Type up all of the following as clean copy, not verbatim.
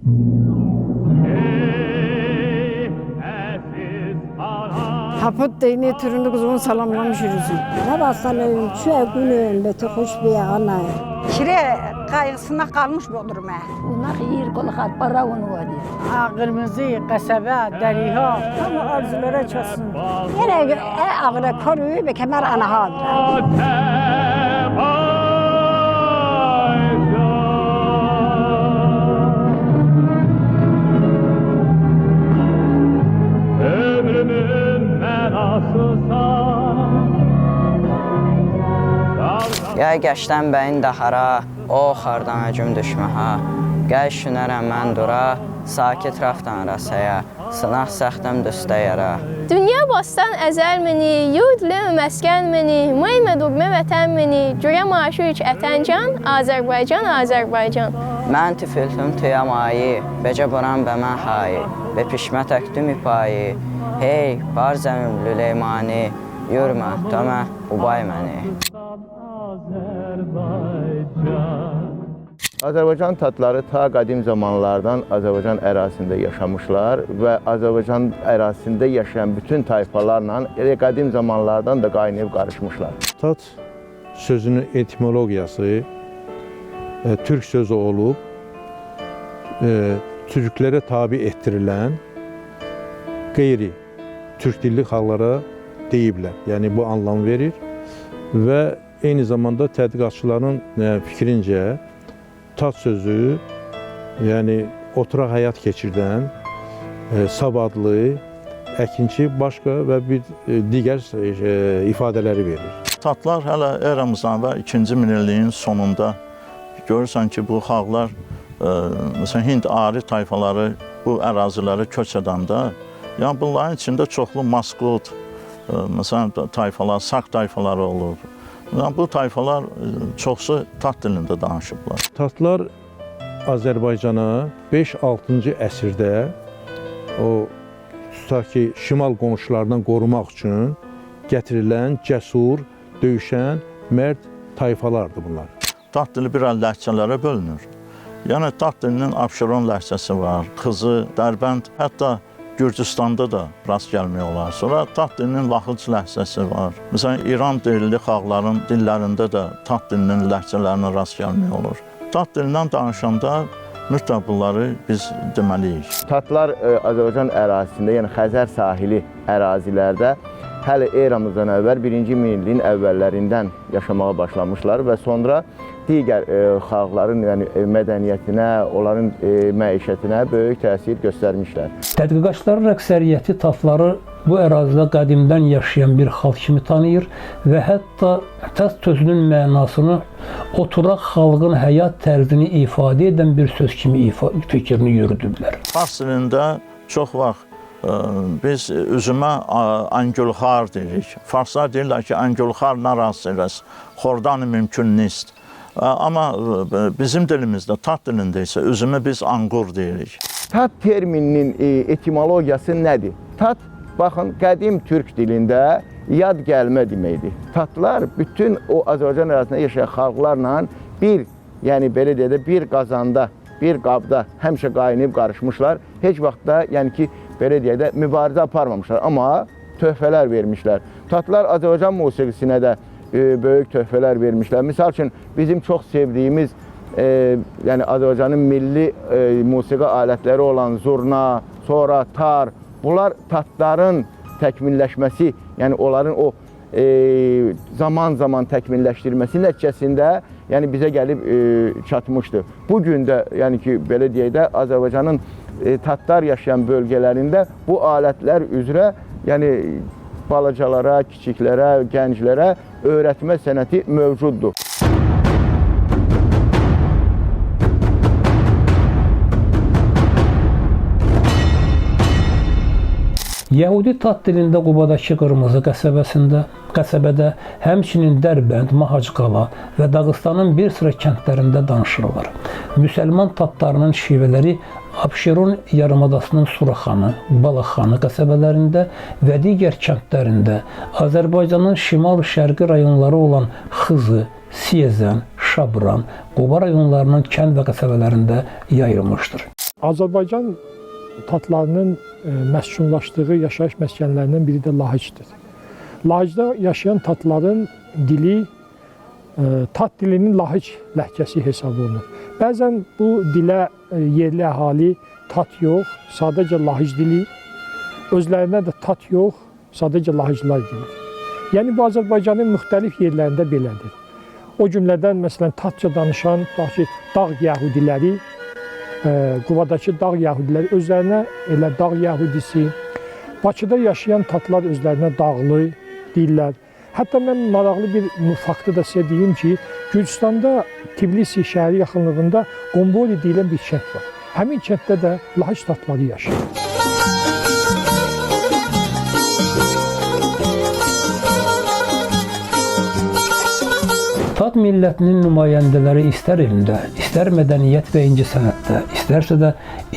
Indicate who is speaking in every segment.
Speaker 1: Hapot deyini türünü kuzunu salamlamış yürüsün.
Speaker 2: Ne basalım, şu günün beti hoş bir ana.
Speaker 3: Kire kayısına kalmış Bodrum'a.
Speaker 2: Onlar iyi kolakat para onu var diye.
Speaker 1: Kırmızı, kasaba, deriha, tam arzulara çatsın.
Speaker 2: Yine ağrı koruyu ve kemer anaha.
Speaker 4: Gəl gəşdən bəyin də hara, o xardan həcüm düşmə ha. Gəl şünərəm mən dura, sakit raftan rasaya, sınaq səxtəm düstə yara.
Speaker 5: Dünya bastan əzəl məni, yurdləm məskən məni, məymə durmə vətən məni, cürə maaşı üç ətəncan, Azərbaycan, Azərbaycan.
Speaker 4: Mən tifiltüm tüyəm ayı, becə buram bə mən hayi, və pişmə təktüm ipayı. Hey, bar zəmim lüleymani, yürmə, dömə, ubay məni.
Speaker 6: Azərbaycan tatları ta qədim zamanlardan Azərbaycan ərazisində yaşamışlar və Azərbaycan ərazisində yaşayan bütün tayfalarla qədim zamanlardan da qaynayıb qarışmışlar.
Speaker 7: Tat sözünün etimologiyası türk sözü olub, türklərə tabi etdirilən qeyri-türk dilli xalqlara deyiblər. Yəni bu anlam verir və eyni zamanda tədqiqatçıların fikrincə tat sözü, yəni oturaq həyat keçirdən, savadlı, əkinçi, başqa və bir digər ifadələri verir.
Speaker 8: Tatlar hələ eramızdan və 2-ci minilliyin sonunda görürsən ki, bu xalqlar, məsələn, Hind ari tayfaları bu əraziləri köç edəndə, yəni bunların içində çoxlu Maskut, məsələn, tayfalar, Sak tayfaları olur. Yəni, bu tayfalar çoxsu tat dilində danışıblar.
Speaker 7: Tatlar Azərbaycana 5-6-cı əsrdə o tutaq ki, şimal qonşularından qorumaq üçün gətirilən cəsur, döyüşən, mərd tayfalardır bunlar.
Speaker 8: Tat dili bir ləhcələrə bölünür. Yəni, tat dilinin Abşeron ləhcəsi var, Xızı, Dərbənd, hətta Gürcüstanda da rast gəlmək olar. Sonra tat dilinin Laxıc ləhcəsi var. Məsələn, İran dilli xalqların dillərində də tat dilinin ləhcələrinə rast gəlmək olur. Tat dilindən danışanda mütləq bunları biz deməliyik.
Speaker 6: Tatlar Azərbaycan ərazisində, yəni Xəzər sahili ərazilərdə hələ eramızdan əvvəl 1-ci minilliyin əvvəllərindən yaşamağa başlamışlar və sonra digər xalqların mədəniyyətinə, onların məişətinə böyük təsir göstərmişlər.
Speaker 9: Tədqiqatçıların əksəriyyəti tatları bu ərazidə qədimdən yaşayan bir xalq kimi tanıyır və hətta tat sözünün mənasını oturaq xalqın həyat tərzini ifadə edən bir söz kimi fikrini yürüdüblər.
Speaker 8: Fars dilində çox vaxt biz üzümə angülxar deyirik. Farslar deyirlər ki, angülxar narazırız, xordanı mümkün nist. Amma bizim dilimizdə, tat dilində isə üzümü biz anqur deyirik.
Speaker 6: Tat termininin etimologiyası nədir? Tat, baxın, qədim türk dilində yad gəlmə deməkdir. Tatlar bütün o Azərbaycan ərazisində yaşayan xalqlarla bir, yəni belə deyək də bir qazanda, bir qabda həmişə qaynayıb qarışmışlar. Heç vaxt da, yəni ki, belə deyək də mübarizə aparmamışlar, amma töhfələr vermişlər. Tatlar Azərbaycan musiqisinə də böyük töhfələr vermişlər. Misal üçün, bizim çox sevdiyimiz, yəni Azərbaycanın milli musiqi alətləri olan zurna, sonra tar, bunlar tatların təkmilləşməsi, yəni onların o zaman-zaman təkmilləşdirməsi nəticəsində yəni bizə gəlib çatmışdı. Bugün də, yəni ki, belə deyək də, Azərbaycanın tatlar yaşayan bölgələrində bu alətlər üzrə, yəni balacalara, kiçiklərə, gənclərə öyrətmə sənəti mövcuddur.
Speaker 9: Yəhudi tat dilində Qubadakı Qırmızı qəsəbədə, həmçinin Dərbənd, Mahacqala və Dağıstanın bir sıra kəndlərində danışırlar. Müsəlman tatlarının şivələri Abşeron yarımadasının Suraxanı, Balaxanı qəsəbələrində və digər kəndlərində Azərbaycanın şimal-şərqi rayonları olan Xızı, Siyezən, Şabran, Quba rayonlarının kənd və qəsəbələrində yayılmışdır.
Speaker 10: Azərbaycan tatlarının məskunlaşdığı yaşayış məskənlərindən biri də Lahıcdır. Lahıcda yaşayan tatların dili tat dilinin Lahıc ləhcəsi hesab olunur. Bəzən bu dilə yerli əhali tat yox, sadəcə Lahıc dili, özlərinə də tat yox, sadəcə Lahıclar deyilir. Yəni bu Azərbaycanın müxtəlif yerlərində belədir. O cümlədən məsələn tatca danışan dağ yəhudiləri, Qubadakı dağ yəhudiləri özlərinə elə dağ yəhudisi, Bakıda yaşayan tatlar özlərinə dağlı deyirlər. Hətta mən maraqlı bir faktı da sizə deyim ki, Gürcüstanda Tbilisi şəhəri yaxınlığında Qomboli deyilən bir kənd var. Həmin kənddə də Lahıc tatları yaşayır.
Speaker 9: Tat millətinin nümayəndələri istər elmdə, istər mədəniyyət və incəsənətdə, istərsə də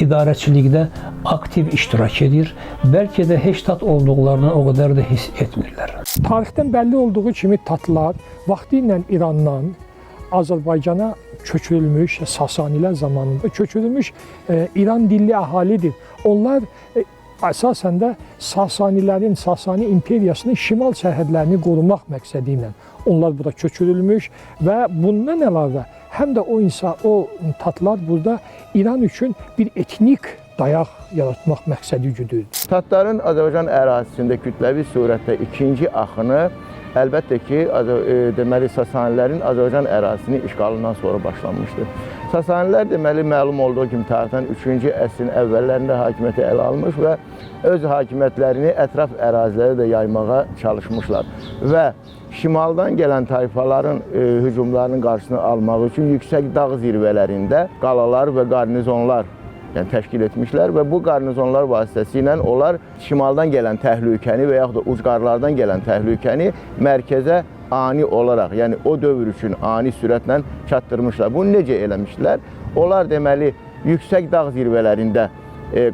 Speaker 9: idarəçilikdə aktiv iştirak edir, bəlkə də heç tat olduqlarını o qədər də hiss etmirlər.
Speaker 10: Tarixdən bəlli olduğu kimi tatlar vaxtı ilə İrandan Azərbaycana köçürülmüş, Sasanilər zamanında köçürülmüş İran dilli əhalidir. Onlar əsasən də Sasanilərin, Sasani imperiyasının şimal sərhədlərini qorumaq məqsədi ilə onlar bura köçürülmüş və bundan əlavə həm də o tatlar burada İran üçün bir etnik dayaq yaratmaq məqsədi güdüldür.
Speaker 6: Tatların Azərbaycan ərazisində kütləvi surətdə ikinci axını əlbəttə ki, deməli Sasanilərin Azərbaycan ərazisinin işğalından sonra başlanmışdır. Sasanilər deməli məlum olduğu kimi tarixdən 3-cü əsrin əvvəllərində hakimiyyəti ələ almış və öz hakimiyyətlərini ətraf ərazilərə də yaymağa çalışmışlar. Və şimaldan gələn tayfaların hücumlarının qarşısını almaq üçün yüksək dağ zirvələrində qalalar və qarnizonlar təşkil etmişlər və bu qarnizonlar vasitəsilə onlar şimaldan gələn təhlükəni və yaxud da ucqarlardan gələn təhlükəni mərkəzə ani olaraq, yəni o dövr üçün ani sürətlə çatdırmışlar. Bunu necə eləmişlər? Onlar deməli yüksək dağ zirvələrində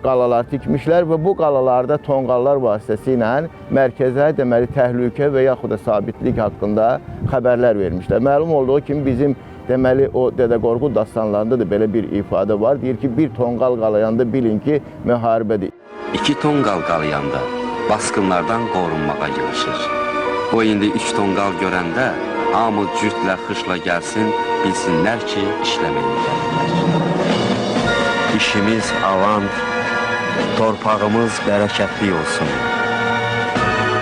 Speaker 6: qalalar tikmişlər və bu qalalarda tonqallar vasitəsilə mərkəzə deməli təhlükə və yaxud da sabitlik haqqında xəbərlər vermişlər. Məlum olduğu kimi bizim deməli o Dədə Qorqud dastanlarında da belə bir ifadə var. Deyir ki, bir tonqal qalayanda bilin ki, müharibədir.
Speaker 11: 2 tonqal qalayanda basqınlardan qorunmağa girişir. O indi 3 tonqal görəndə hamı cütlə, xışla gəlsin, bilsinlər ki, işləməyə gəlirlər. İşimiz avan, torpağımız bərəkətli olsun.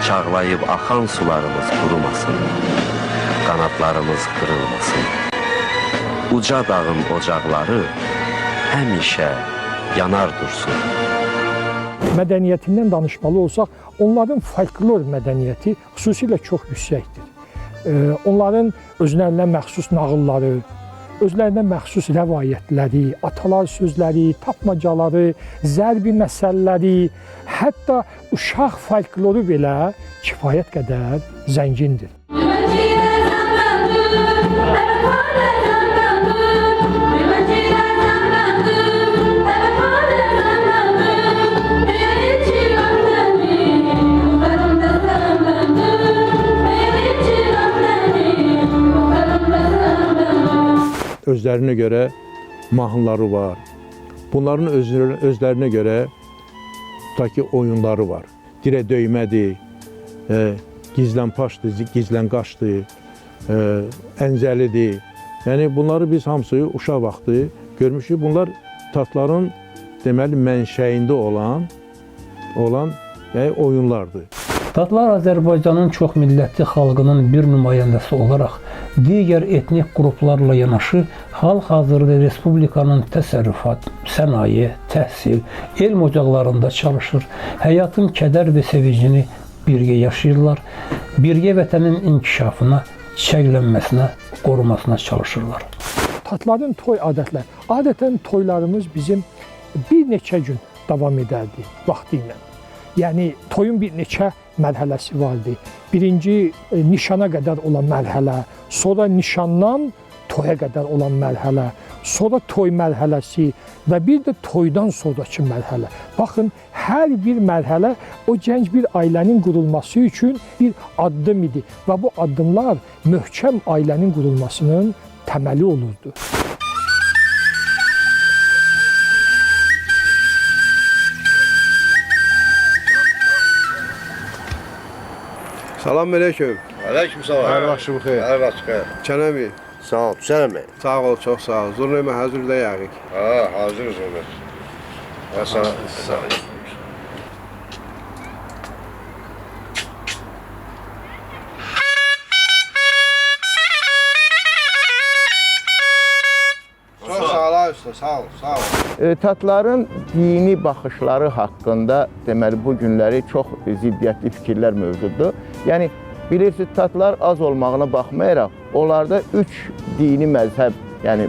Speaker 11: Çağlayıb axan sularımız qurumasın, qanatlarımız qırılmasın. Uca dağın ocaqları həmişə yanar dursun.
Speaker 10: Mədəniyyətindən danışmalı olsaq, onların folklor mədəniyyəti xüsusilə çox yüksəkdir. Onların özlərinə məxsus nağılları, özlərinə məxsus rəvayətləri, atalar sözləri, tapmacaları, zərbi məsəlləri, hətta uşaq folkloru belə kifayət qədər zəngindir.
Speaker 7: Özlərinə görə mahnıları var. Bunların özlərinə görə tutaq ki, oyunları var. Dirə döymədir, gizlən paşdır, gizlən qaşdır, əncəlidir. Yəni bunları biz hamısı uşaq vaxtı görmüşük. Bunlar tatların deməli mənşəyində olan yəni oyunlardır.
Speaker 9: Tatlar Azərbaycanın çoxmillətli xalqının bir nümayəndəsi olaraq digər etnik qruplarla yanaşı hal-hazırda Respublikanın təsərrüfat, sənaye, təhsil, elm ocaqlarında çalışır, həyatın kədər və sevincini birgə yaşayırlar, birgə vətənin inkişafına, çiçəklənməsinə, qorumasına çalışırlar.
Speaker 10: Tatların toy adətləri. Adətən toylarımız bizim bir neçə gün davam edərdi vaxtı ilə. Yəni toyun bir neçə mərhələsi vardı. Birinci nişana qədər olan mərhələ, sonra nişandan toya qədər olan mərhələ, sonra toy mərhələsi və bir də toydan sonraki mərhələ. Baxın, hər bir mərhələ o gənc bir ailənin qurulması üçün bir addım idi və bu addımlar möhkəm ailənin qurulmasının təməli olurdu.
Speaker 12: Salam aleyküm.
Speaker 13: Aleyküm salam.
Speaker 12: Hər vaxtı bu xeyir.
Speaker 13: Hər vaxt xeyir.
Speaker 12: Kənəmi.
Speaker 13: Sağ ol, Hüseyin bəy.
Speaker 12: Sağ ol, çox sağ ol. Zurnəmə hazırda yəqik.
Speaker 13: Hazırız Ömür. Və sana sağ ol.
Speaker 12: Çox sağ ol usta, sağ ol, sağ ol.
Speaker 6: Tatların dini baxışları haqqında deməli bu günləri çox ziddiyyətli fikirlər mövcuddur. Yəni bilirsiniz, tatlar az olmağına baxmayaraq, onlarda 3 dini məzhəb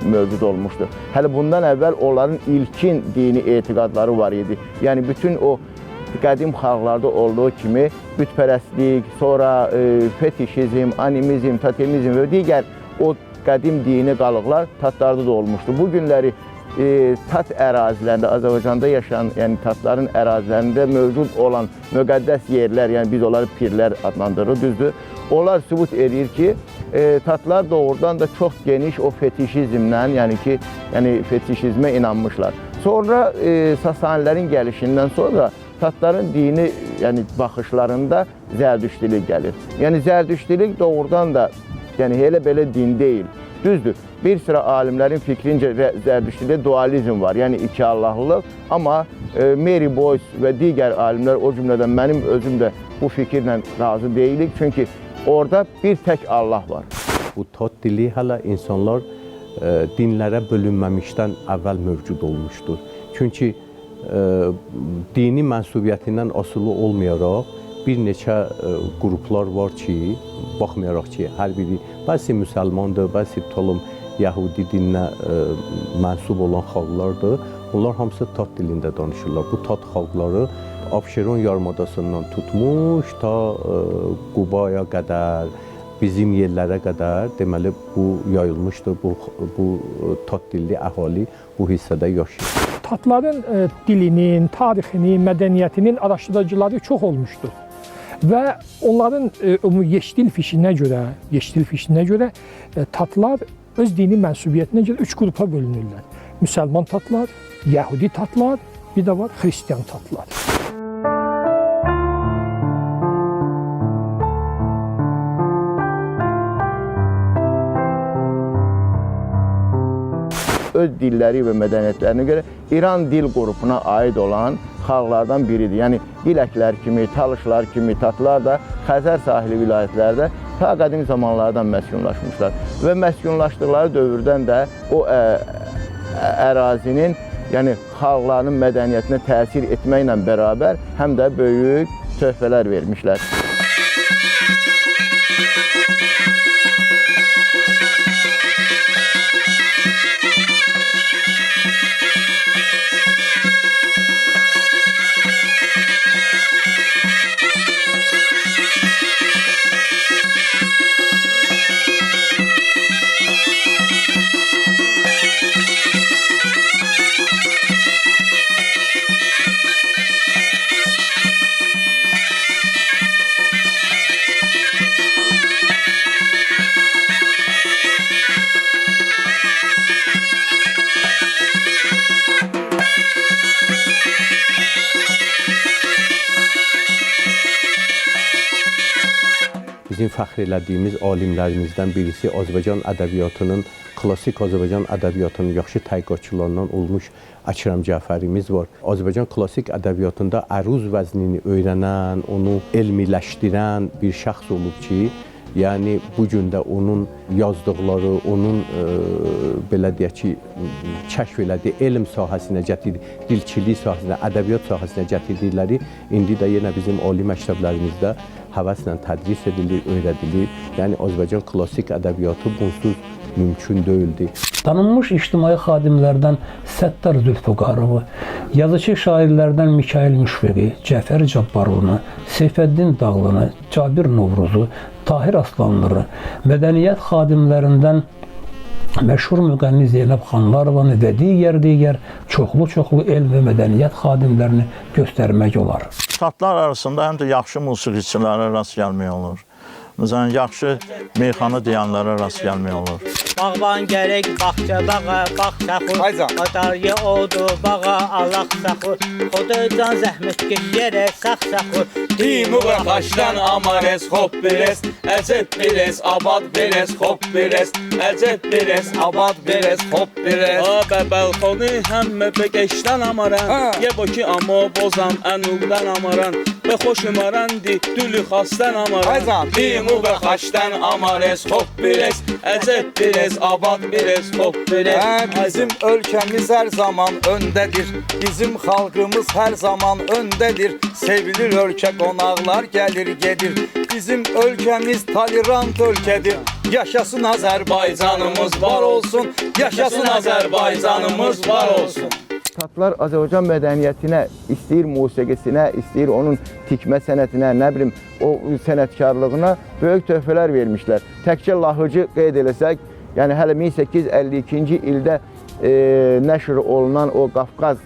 Speaker 6: mövcud olmuşdur. Hələ bundan əvvəl onların ilkin dini etiqadları var idi. Yəni bütün o qədim xalqlarda olduğu kimi bütpərəstlik, sonra fetişizm, animizm, totemizm və digər o qədim dini qalıqlar tatlarda da olmuşdur. Bu günləri tat ərazilərində, Azərbaycanda yaşayan, yəni tatların ərazilərində mövcud olan müqəddəs yerlər, yəni biz onları pirlər adlandırırıq, düzdür. Onlar sübut edir ki, tatlar doğrudan da çox geniş o fetişizmdən, yəni fetişizmə inanmışlar. Sonra Sasanilərin gəlişindən sonra tatların dini, yəni baxışlarında zərdüştilik gəlir. Yəni zərdüştilik doğrudan da elə belə din deyil. Düzdür, bir sıra alimlərin fikrincə zərdüştilikdə dualizm var, yəni iki Allahlılıq. Amma Mary Boyce və digər alimlər, o cümlədən mənim özüm də bu fikirlə razı deyilik. Çünki orada bir tək Allah var.
Speaker 14: Bu tat dili hələ insanlar dinlərə bölünməmişdən əvvəl mövcud olmuşdur. Çünki dini mənsubiyyətindən asılı olmayaraq, bir neçə qruplar var ki, baxmayaraq ki, hər biri, bəzi müsəlmandır, bəzi Yəhudi dininə mənsub olan xalqlardır. Onlar hamısı tat dilində danışırlar. Bu tat xalqları Abşeron yarımadasından tutmuş ta Qubaya qədər, bizim yerlərə qədər deməli bu yayılmışdır. Bu tat dilli əhali bu hissədə yaşayır.
Speaker 10: Tatların dilinin, tarixinin, mədəniyyətinin araşdırıcıları çox olmuşdur. Və onların yeşdil fişinə görə tatlar öz dini mənsubiyyətinə görə 3 qrupa bölünürlər. Müsəlman tatlar, Yəhudi tatlar, bir də var Xristiyan tatlar.
Speaker 6: Öz dilləri və mədəniyyətlərinə görə İran dil qrupuna aid olan xalqlardan biridir. Yəni Biləklər kimi, Talışlar kimi tatlar da Xəzər sahili vilayətlərdə ta qədim zamanlardan məskunlaşmışlar. Və məskunlaşdıqları dövrdən də o ərazinin, yəni xalqlarının mədəniyyətinə təsir etməklə bərabər həm də böyük töhfələr vermişlər.
Speaker 14: Bizim fəxr elədiyimiz alimlərimizdən birisi Azərbaycan ədəbiyyatının, klassik Azərbaycan ədəbiyyatının yaxşı tədqiqatçılarından olmuş Əkrəm Cəfərimiz var. Azərbaycan klassik ədəbiyyatında əruz vəznini öyrənən, onu elmiləşdirən bir şəxs olub ki, yəni bu gün də onun yazdıqları, onun belə deyək ki, kəşf elədiyi elm sahəsinə gətirdiyi, dilçilik sahəsinə, ədəbiyyat sahəsinə gətirdikləri indi də yenə bizim ali məktəblərimizdə həvəslə tədris edilir, öyrədilir. Yəni Azərbaycan klassik ədəbiyyatı bunsuz mümkün deyildi.
Speaker 9: Tanınmış ictimai xadimlərdən Səttar Zülfüqarovu, yazıcı şairlərdən Mikail Müşfiqi, Cəfər Cabbarlını, Seyfəddin Dağlını, Cabir Novruzu, Tahir Aslanlıları, mədəniyyət xadimlərindən məşhur müğənni Zeynəb Xanlarovanı və digər çoxlu elm və mədəniyyət xadimlərini göstərmək olar.
Speaker 8: Tatlar arasında həm də yaxşı musiqiçilərə rast gəlmək olur. Məsələn, yaxşı meyxana deyənlərə rast gəlmək olur.
Speaker 15: Bağban gerek bağça bağa, bağça xur. Qatarya odu bağa, Allah saxur. Xoda can zəhmət geçyərə, sax saxur.
Speaker 16: Timur xaşdan amares, hop beres. Əcəb beres, abad beres, hop beres. Əcəb beres, abad beres, hop beres.
Speaker 17: Bəbəl xoni həmmə bəgəşdən amaran. Ye boki ammo bozam ənuqdan amaran. Bə xoşumarandi, dülü xastan amaran.
Speaker 16: Timur xaşdan amares, hop beres. Əcəb beres, abad beres, hop beres.
Speaker 18: Bizim ölkəmiz hər zaman öndədir. Bizim xalqımız hər zaman öndədir. Sevilir ölkə, qonaqlar gəlir, gedir. Bizim ölkəmiz tolerant ölkədir. Yaşasın Azərbaycanımız var olsun. Yaşasın Azərbaycanımız var olsun.
Speaker 6: Tatlar Azərbaycan mədəniyyətinə, istəyir musiqisinə, istəyir onun tikmə sənətinə, nə bilim, o sənətkarlığına böyük töhfələr vermişlər. Təkcə lahıcı qeyd eləsək, yəni hələ 1852-ci ildə nəşr olunan o Qafqaz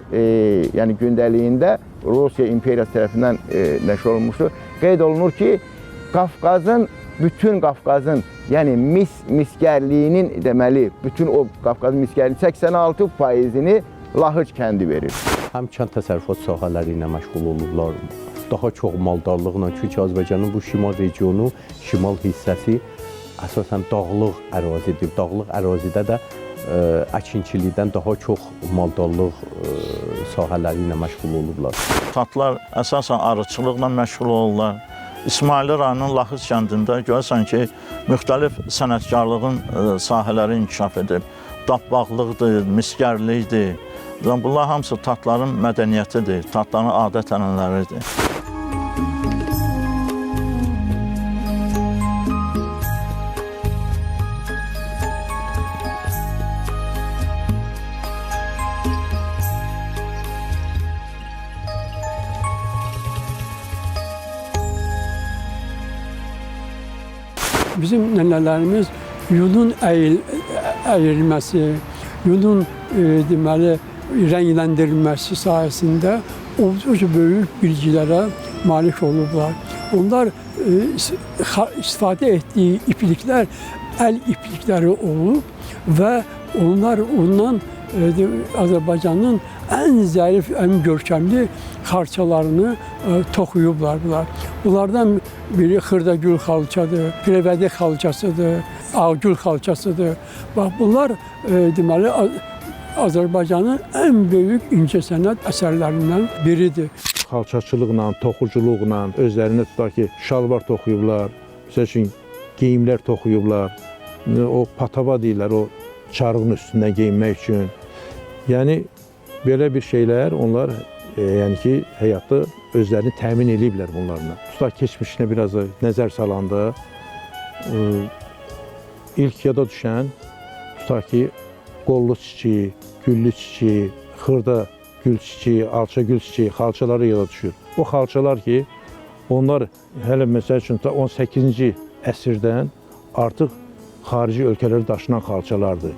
Speaker 6: yəni gündəliyində Rusiya imperiyası tərəfindən nəşr olunmuşdur. Qeyd olunur ki, Qafqazın, bütün Qafqazın, yəni miskərliyinin deməli, bütün o Qafqazın miskərliyinin 86%-ni Lahıc kəndi verir.
Speaker 14: Həm kənd təsərrüfat sahələri ilə məşğul olurlar, daha çox maldarlıqla. Çünki Azərbaycanın bu şimal regionu, şimal hissəsi əsasən dağlıq ərazidir. Dağlıq ərazidə də əkinçilikdən daha çox maldarlıq sahələri ilə məşğul olurlar.
Speaker 8: Tatlar əsasən arıçılıqla məşğul olurlar. İsmaili rayonunun Lahıc kəndində görürsən ki, müxtəlif sənətkarlığın sahələri inkişaf edib. Dabbağlıqdır, miskərlikdir. Bunlar hamısı tatların mədəniyyətidir, tatların adət-ənənələridir.
Speaker 10: Bizim nənələrimiz yunun əyilməsi, yunun deməli rəngləndirilməsi sayəsində oldukça böyük bilgilərə malik olublar. Onlar istifadə etdiyi ipliklər əl iplikləri olub və onlar ondan Azərbaycanın ən zərif, ən görkəmli xalçalarını toxuyublar. Bunlardan biri Xırdagül xalçadır, Pirəvədi xalçasıdır, Ağgül xalçasıdır. Bax, bunlar deməli Azərbaycanın ən böyük incəsənət əsərlərindən biridir.
Speaker 7: Xalçaçılıqla, toxuculuqla özlərinə tutar ki, şalvar toxuyublar, məsəl üçün geyimlər toxuyublar, o patava deyirlər, o çarığın üstündən geyinmək üçün. Yəni, belə bir şeylər onlar yəni ki, həyatda özlərini təmin ediblər bunlarla. Tutar keçmişinə biraz da nəzər salanda ilk yada düşən tutar ki, qollu çiçeği, güllü çiçeği, xırda gül çiçeği, alça gül çiçeği, xalçaları yada düşür. O xalçalar ki, onlar hələ məsəl üçün 18-ci əsrdən artıq xarici ölkələri daşınan xalçalardır.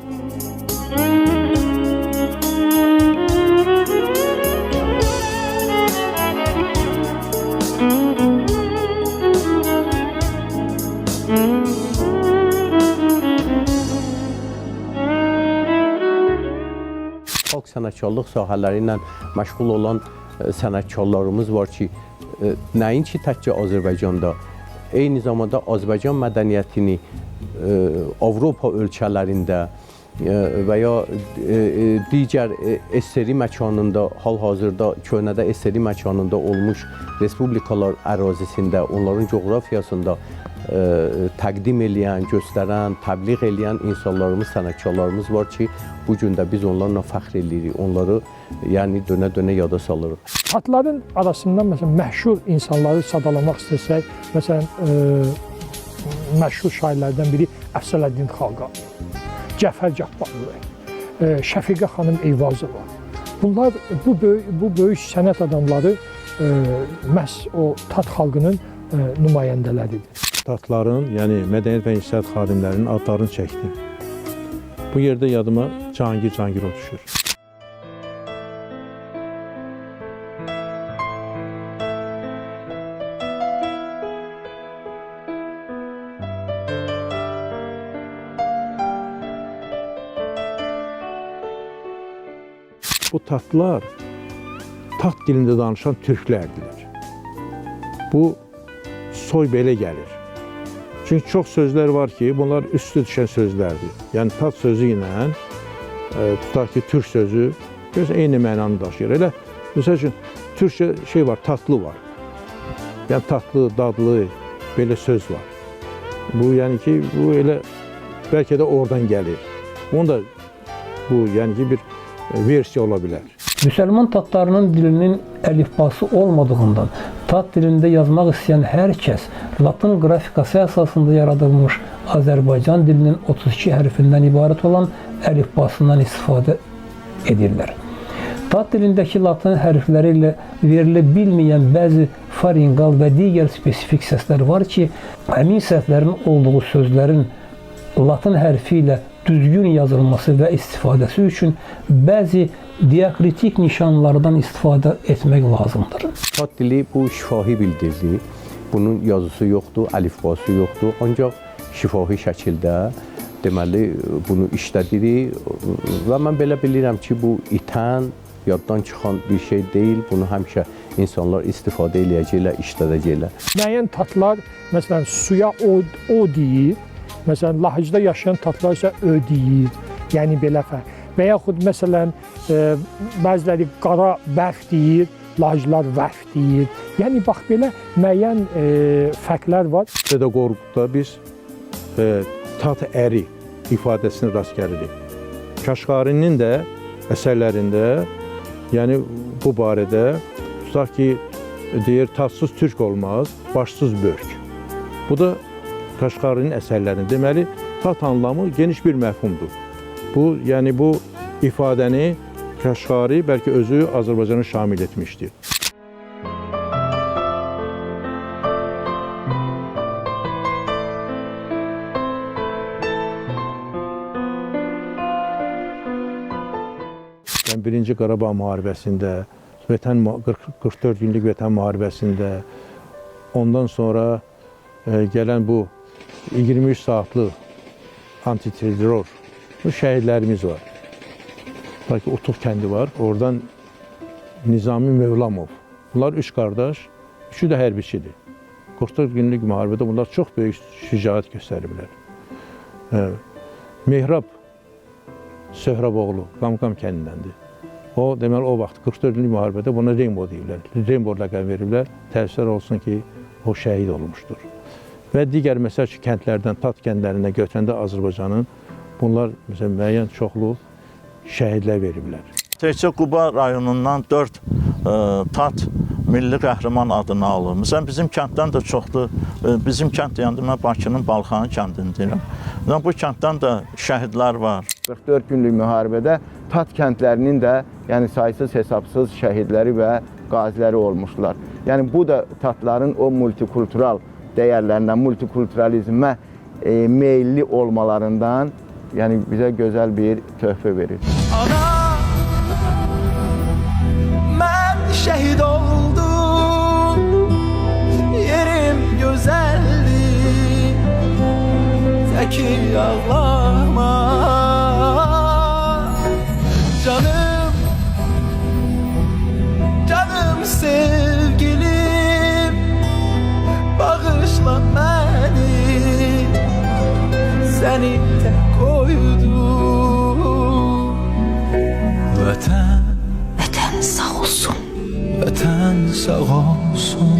Speaker 14: Xalq sənətkarlıq sahələri ilə məşğul olan sənətkarlarımız var ki, nəinki təkcə Azərbaycanda, eyni zamanda Azərbaycan mədəniyyətini Avropa ölkələrində və ya digər SSR məkanında, hal-hazırda köhnədə SSR məkanında olmuş respublikalar ərazisində, onların coğrafiyasında təqdim eləyən, göstərən, təbliğ eləyən insanlarımız, sənətkarlarımız var ki, bu gün də biz onlarla fəxr eləyirik, onları yəni dönə-dönə yada salırıq.
Speaker 10: Tatların arasından məsələn məşhur insanları sadalamaq istəsək, məsələn məşhur şairlərdən biri Əfsələddin Xaqan, Cəfər Cabbarlı, Şəfiqə xanım Eyvazova. Bunlar bu böyük sənət adamları məhz o Tat xalqının nümayəndələridir.
Speaker 7: Tatların, yəni mədəniyyət və incəsənət xadimlərinin adlarını çəkdim. Bu yerdə yadıma Cahangir Cahangirov düşür. Bu tatlar tat dilində danışan türklərdirlər. Bu soy belə gəlir. Çünki çox sözlər var ki, bunlar üstü düşən sözlərdir. Yəni tat sözü ilə tutaq ki, türk sözü eyni mənanı daşıyır. Elə məsəl üçün türkçə şey var, tatlı var. Yəni tatlı, dadlı belə söz var. Bu yəni ki, bu elə bəlkə də oradan gəlir. Onu da bu yəni ki, bir versiya ola bilər.
Speaker 9: Müsəlman tatlarının dilinin əlifbası olmadığından tat dilində yazmaq istəyən hər kəs Latın qrafikası əsasında yaradılmış Azərbaycan dilinin 32 hərfindən ibarət olan əlifbasından istifadə edirlər. Tat dilindəki Latın hərfləri ilə verilə bilməyən bəzi farinqal və digər spesifik səslər var ki, həmin səhvlərin olduğu sözlərin Latın hərfi ilə düzgün yazılması və istifadəsi üçün bəzi diakritik nişanlardan istifadə etmək lazımdır.
Speaker 14: Tat dili bu şifahi bir dildir. Bunun yazısı yoxdur, əlifbası yoxdur. Ancaq şifahi şəkildə deməli bunu işlədirik və mən belə bilirəm ki, bu itən, yaddan çıxan bir şey deyil. Bunu həmişə insanlar istifadə eləyəcəklər, işlədəcəklər.
Speaker 10: Müəyyən tatlar, məsələn, suya o deyir. Məsələn, Lahıcda yaşayan tatlar isə ö deyir. Yəni belə fərq. Və yaxud məsələn, bəziləri qara bərf deyir, Lahıclar vərf deyir. Yəni bax belə müəyyən fərqlər var.
Speaker 7: Pedaqoqluqda biz tat əri ifadəsini rast gəlirik. Kaşğarinin də əsərlərində, yəni bu barədə tutaq ki, deyir, tatsız türk olmaz, başsız börk. Bu da Kaşğarinin əsərlərində. Deməli, tat anlamı geniş bir məfhumdur. Bu, yəni bu ifadəni Kaşğari bəlkə özü Azərbaycanı şamil etmişdir. Birinci Qarabağ müharibəsində, 44 günlük Vətən müharibəsində, ondan sonra gələn bu 23 saatlıq antiterror şəhidlərimiz var. Belki Otuq kəndi var, oradan Nizami Mövlamov. Bunlar 3 qardaş, 3'ü də hərbiçidir. 44 günlük müharibədə bunlar çox böyük şücaət göstəriblər. Mehrab Söhraboğlu, Qamqam kəndindəndir. O, deməli, o vaxt 44 günlük müharibədə buna Rainbow deyirlər. Rainbow ləqəb veriblər, təəssüflər olsun ki, o şəhid olmuşdur. Və digər məsəl ki, kəndlərdən, tat kəndlərinə götürəndə Azərbaycanın bunlar məsələn, müəyyən çoxlu şəhidlər veriblər.
Speaker 8: Təkcə Quba rayonundan 4 tat milli qəhrəman adını alır. Məsələn, bizim kənddən də çoxdur. Bizim kənd deyəndə mən Bakının Balxanı kəndini deyirəm. Bu kənddən də şəhidlər var.
Speaker 6: 44 günlük müharibədə tat kəndlərinin də yəni saysız hesabsız şəhidləri və qaziləri olmuşlar. Yəni bu da tatların o multikultural dəyərlərindən, multikulturalizmə meyilli olmalarından yəni bizə gözəl bir töhfə verir.
Speaker 19: Ana, mən şəhid oldum, yerim gözəldir, təki ağlama. Canım, canım sevgilim, bağışla məni, səni tək koydum. Vətən, vətən sağ olsun, vətən sağ olsun.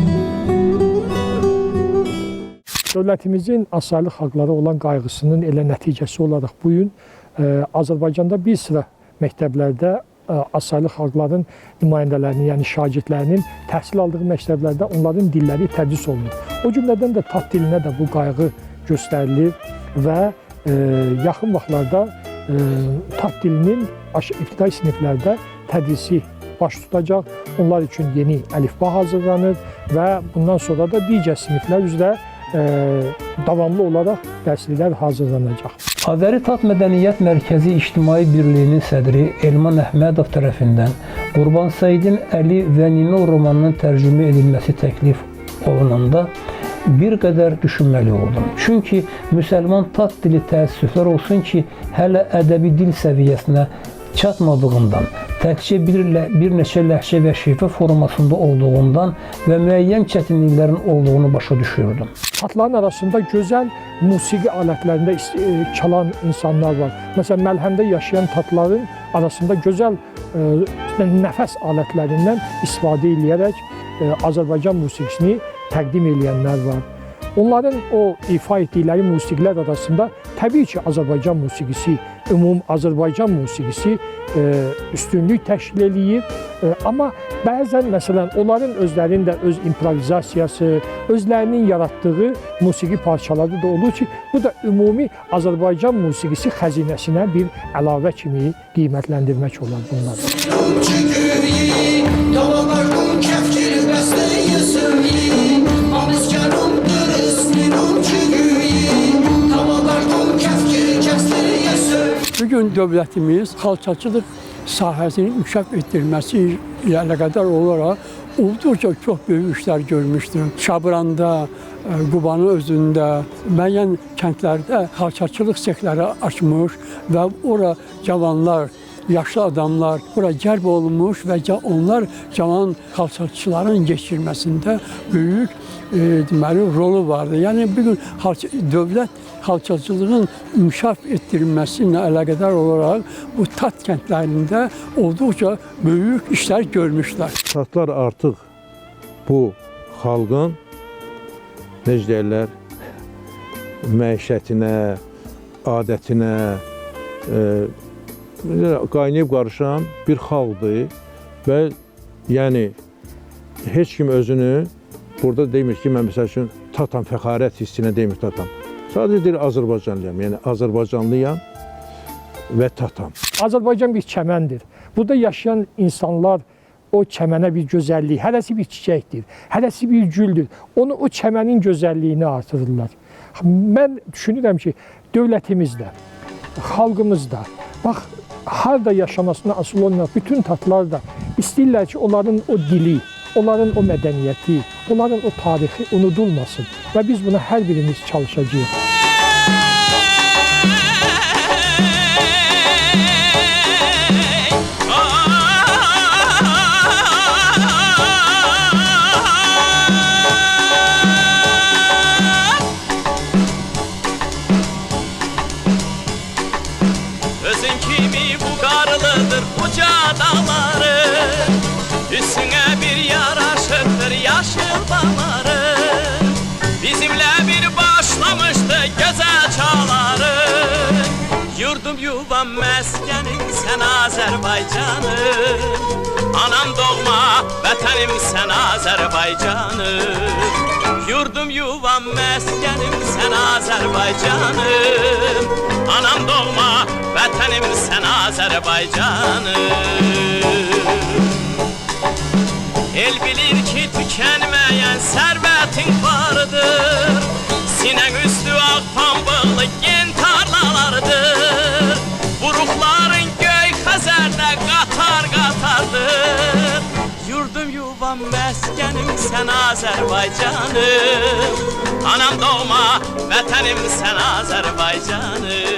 Speaker 10: Dövlətimizin azadlıq haqları olan qayğısının elə nəticəsi olaraq bu gün Azərbaycanda bir sıra məktəblərdə azadlıq haqlarının nümayəndələrinin, yəni şagirdlərinin təhsil aldığı məktəblərdə onların dilləri tədris olunur. O cümlədən də tat dilinə də bu qayğı göstərilir və yaxın vaxtlarda tat dilinin ibtidai siniflərdə tədrisi baş tutacaq. Onlar üçün yeni əlifba hazırlanır və bundan sonra da digər siniflər üzrə davamlı olaraq dərsliklər hazırlanacaq.
Speaker 9: Azəri Tat Mədəniyyət Mərkəzi İctimai Birliyinin sədri Elman Əhmədov tərəfindən Qurban Səidin Əli və Nino romanının tərcümə edilməsi təklif olunanda bir qədər düşünməli oldum. Çünki müsəlman tat dili təəssüflər olsun ki, hələ ədəbi dil səviyyəsinə çatmadığından təkcə bir neçə ləhcə və şifə formasında olduğundan və müəyyən çətinliklərin olduğunu başa düşürdüm.
Speaker 10: Tatların arasında gözəl musiqi alətlərində çalan insanlar var. Məsələn, Məlhəmdə yaşayan tatların arasında gözəl nəfəs alətlərindən istifadə edərək Azərbaycan musiqisini təqdim edənlər var. Onların o ifa etdikləri musiqilər arasında təbii ki, Azərbaycan musiqisi, Azərbaycan musiqisi üstünlük təşkil edir. Amma bəzən, məsələn, onların özlərinin də öz improvizasiyası, özlərinin yaratdığı musiqi parçaları da olur ki, bu da ümumi Azərbaycan musiqisi xəzinəsinə bir əlavə kimi qiymətləndirmək olar bunları.
Speaker 20: Bugün dövlətimiz xalçaçılıq sahəsinin inkişaf etdirilməsi ilə əlaqədar olaraq olduqca çox böyük işlər görmüşdür. Şabranda, Qubanın özündə, müəyyən kəndlərdə xalçaçılıq sexləri açmış və ora cavanlar, yaşlı adamlar bura cəlb olunmuş və onlar cavan xalçaçıların geçirməsində böyük deməli rolu vardı. Yəni bugün dövlət xalçaçılığın inkişaf etdirilməsi ilə əlaqədar olaraq bu tat kəndlərində olduqca böyük işlər görmüşlər.
Speaker 7: Tatlar artıq bu xalqın necə deyirlər, məişətinə, adətinə qaynayıb qarışan bir xalqdır və yəni heç kim özünü burada demir ki, mən məsəl üçün tatam, fəxarət hissinə demir tatam. Sadəcə deyir Azərbaycanlıyam, yəni Azərbaycanlıyam və tatam.
Speaker 10: Azərbaycan bir çəməndir. Burada yaşayan insanlar o çəmənə bir gözəllik, hərəsi bir çiçəkdir, hərəsi bir güldür. Onu o çəmənin gözəlliyini artırırlar. Mən düşünürəm ki, dövlətimizdə, xalqımızda, bax, harada yaşamasına asıl olmayan bütün tatlar da istəyirlər ki, onların o dili, onların o mədəniyyəti, onların o tarixi unudulmasın və biz buna hər birimiz çalışacağıq.
Speaker 16: Özün kimi bu qarlıdır uca dağları, üstünə bir yaraşıqdır yaşıl bağları. Bizimlə bir başlamışdı gözəl çağları. Yurdum yuvam məskənim sən Azərbaycanım, anam doğma vətənim sən Azərbaycanım. Yurdum yuvam məskənim sən Azərbaycanım, anam doğma vətənim sən Azərbaycanım. El bilir ki tükənməyən sərvətin vardır, sinən üstü ağ pambıqlı gen tarlalardır. Buruqların göy xəzərdə qatar-qatardır. Yurdum yuvam məskənim sən Azərbaycanım, anam doğma vətənim sən Azərbaycanım.